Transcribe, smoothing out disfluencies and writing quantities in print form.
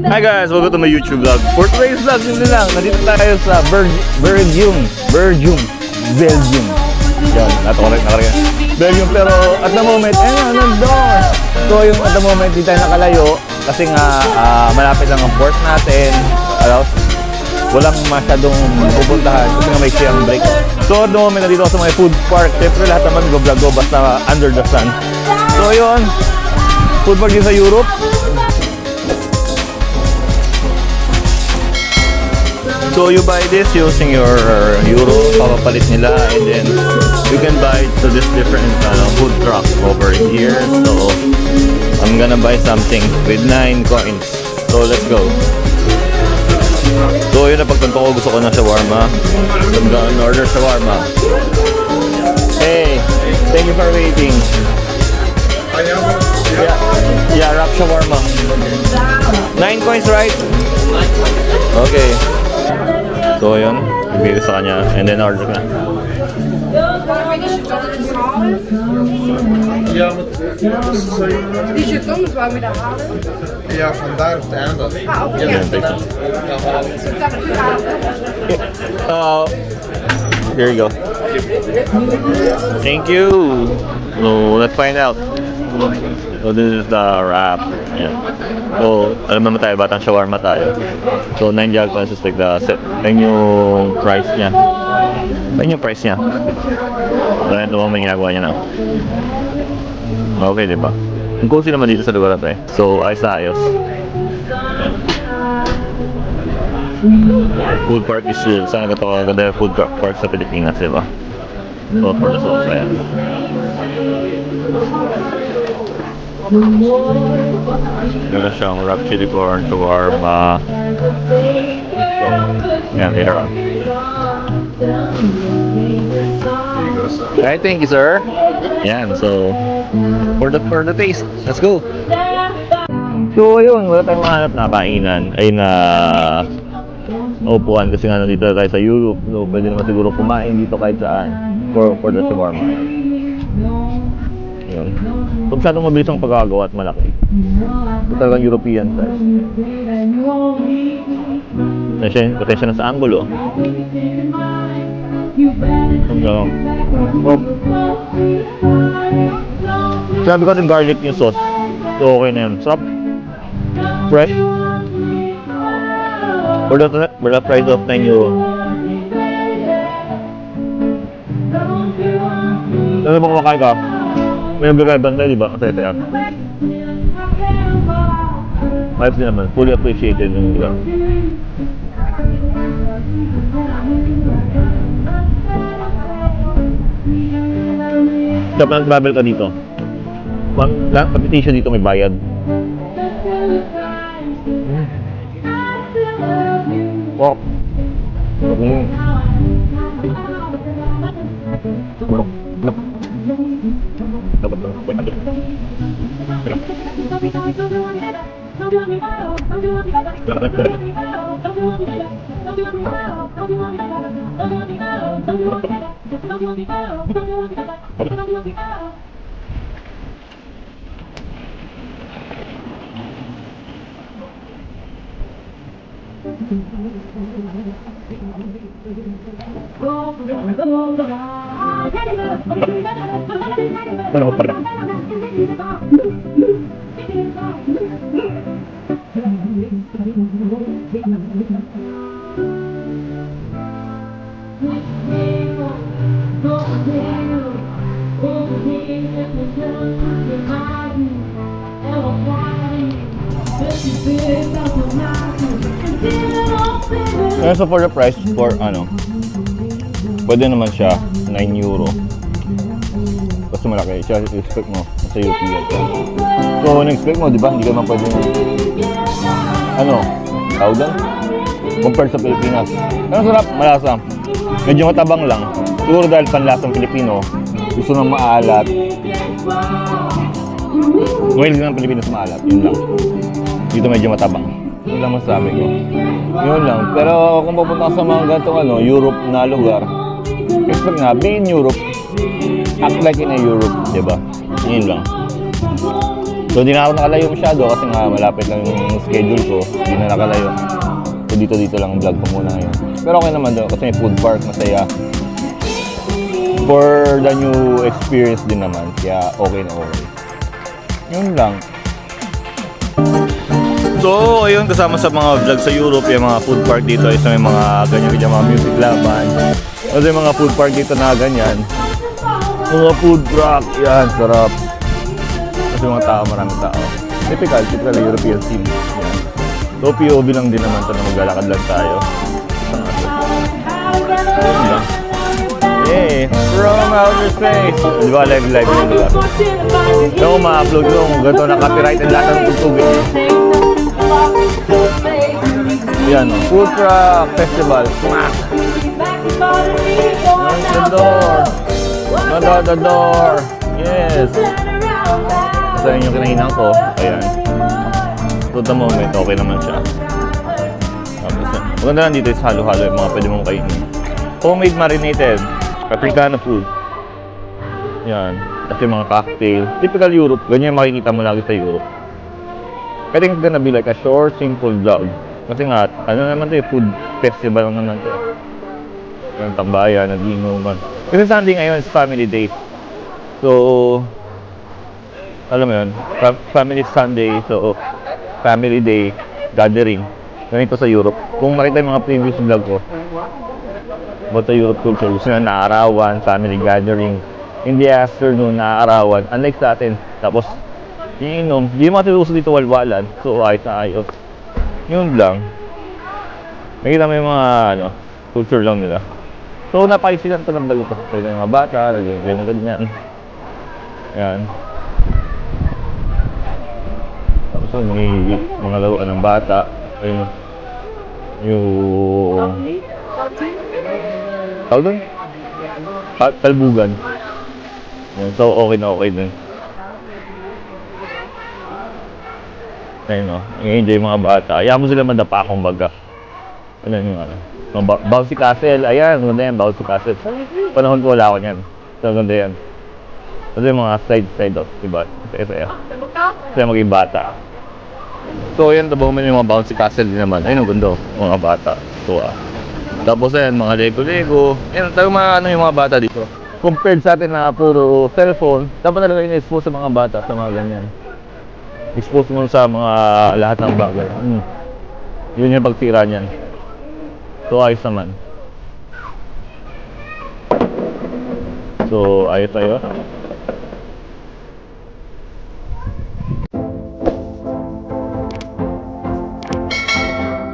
Hi guys, welcome to my YouTube vlog. For today's vlog, yun lang. Nandito tayo sa Belgium. Yan, nakorek. Belgium, pero at the moment, nandun. So yung at the moment, di tayo nakalayo. Kasi nga, malapit lang ang port natin. Walang masyadong pupuntahan kasi nga may siyang break. So at the moment, nandito ako sa mga food park. Siyempre lahat naman go-vlog go basta under the sun. So yun, food park din sa Europe. So you buy this using your euro, papapalit nila, and then you can buy it to this different food truck over here. So I'm gonna buy something with 9 coins. So let's go. So yun na, pagtanto ko, gusto ko ng shawarma. I'm gonna order shawarma. Hey, thank you for waiting. Yeah, wrap shawarma. 9 coins, right? Okay. So yun, ibigay sa kanya, and then order na. Die jetons wou je daar halen? Ja, vandaar of de aandacht. Oké. Here you go. Thank you. So let's find out. So this is the wrap. Yeah. So alam naman tayo, batang shawarma tayo. So 9 jag pesos like the set. Yan yung price niya. Yan yung price niya. So yan naman ginagawa niya na. Okay, diba? Ang cozy naman dito sa lugar natin. So ayos na ayos. Food park is sana ka ito kaganda food park sa Pilipinas, diba? So for the sauce, ayan. Ganda siyang wrap chili corn, shawarma. Yan, here. Alright, thank you, sir. Yan, so for the taste, let's go. So ayun, wala tayong mahanap na kainan. Ay na upuan kasi nga nandito tayo sa Europe. So pwede naman siguro kumain dito kahit saan for the shawarma. Yun. So masyadong mabilis ang pagkagawa at malaki. Ito talagang European size. Pasensya na sa angulo. Sabi ko yung garlic yung sauce. So okay na yun. Sarap. Fresh. For the price of 9 euro. Ano ba kumakain ka? May nabigay banda, di ba? Kasi tayo. Mayroon din naman. Fully appreciated yung ilang. Dapat nag-travel ka dito. Competition dito may bayad. Wow. Bueno, para. So for the price, for pwede naman siya 9 euro. Kasi malaki siya, expect mo sa European. So na-expect mo, di ba? Hindi ka naman pwede tawag doon? Compared sa Pilipinas. Pero sarap, malasa. Medyo matabang lang. Siguro dahil panlasang Pilipino, gusto nang maalat. Mahilig ng Pilipinas maalat, yun lang. Dito medyo matabang. Yun lang masabi ko. Yun lang. Pero kung pupunta ka sa mga ganitong Europe na lugar, expect nga, be in Europe, act like in a Europe, diba? Yun lang. So di na ako nakalayo masyado kasi nga malapit lang yung schedule ko. Hindi na nakalayo. So dito lang ang vlog ko muna ngayon. Pero okay naman doon kasi may food park, masaya. For the new experience din naman. Kaya okay na okay. Yun lang. So, ayun, kasama sa mga vlog sa Europe, yung mga food park dito, isa may mga ganyan-ganyan, mga music laban. Kasi yung mga food park dito na ganyan. Mga food truck, yan, sarap. Kasi mga tao, maraming tao. Typical European scene. Yan. So, POV lang din naman ito na maglalakad lang tayo. Ayun lang. Yay! From outer space! Di ba, live yung lugar. So, kung ma-upload yung ganito na copyright and lahat ng tugtugin. Yan, food truck festival. Smack! The door! The door! Yes! Ito yung kinahinang ko. Ayan. To the moment, okay naman siya. Tapos, maganda lang dito is halo-halo yung mga pwede mong kainin. Homemade marinated. Africano food. Yan. At yung mga cocktail. Typical Europe. Ganyan yung makikita mo lagi sa Europe. I think it's gonna be like a short, simple vlog. Kasi nga, ano naman ito, food festival naman ito. Yung tambayan, nag-inuman. Kasi Sunday ngayon is family day. So, alam mo yun, family Sunday, so family day, gathering. Ganito sa Europe. Kung makita yung mga previous vlog ko, about the Europe culture, gusto na naarawan, family gathering. In the afternoon, naarawan. Unlike sa atin, tapos, iinom. Hindi mga tinuso dito walwalan. So, ayos na ayos. Yun lang. Nakita mo yung mga, culture lang nila. So, napakisilan ito ng dagito. So, yung mga bata, ganyan. Ayan. Tapos, may mga laruan ng bata. Ayun. Yung... tawag doon? Talbugan. Yan. So, okay na okay din. Ayun o. I-enjoy yung mga bata. Ayaw mo sila madapa akong baga. Ano yung Bouncy Castle. Ayan, ganda yan. Bouncy Castle. Panahon ko wala ako yan. So, ganda yan. So, yung mga side o. Diba? Saya-saya. Saya maging bata. So, ayan. Tabang mo yung mga Bouncy Castle din naman. Ayun, ang ganda. Mga bata. So, tapos ayan, mga Lego. Ayan, talagang mga yung mga bata dito. Compared sa atin na puro cellphone, dapat talaga in-expose sa mga bata, sa mga ganyan. Expose mo sa mga lahat ng bagay. Yun yung pagtira niyan. So, ayos naman. So, ayos tayo.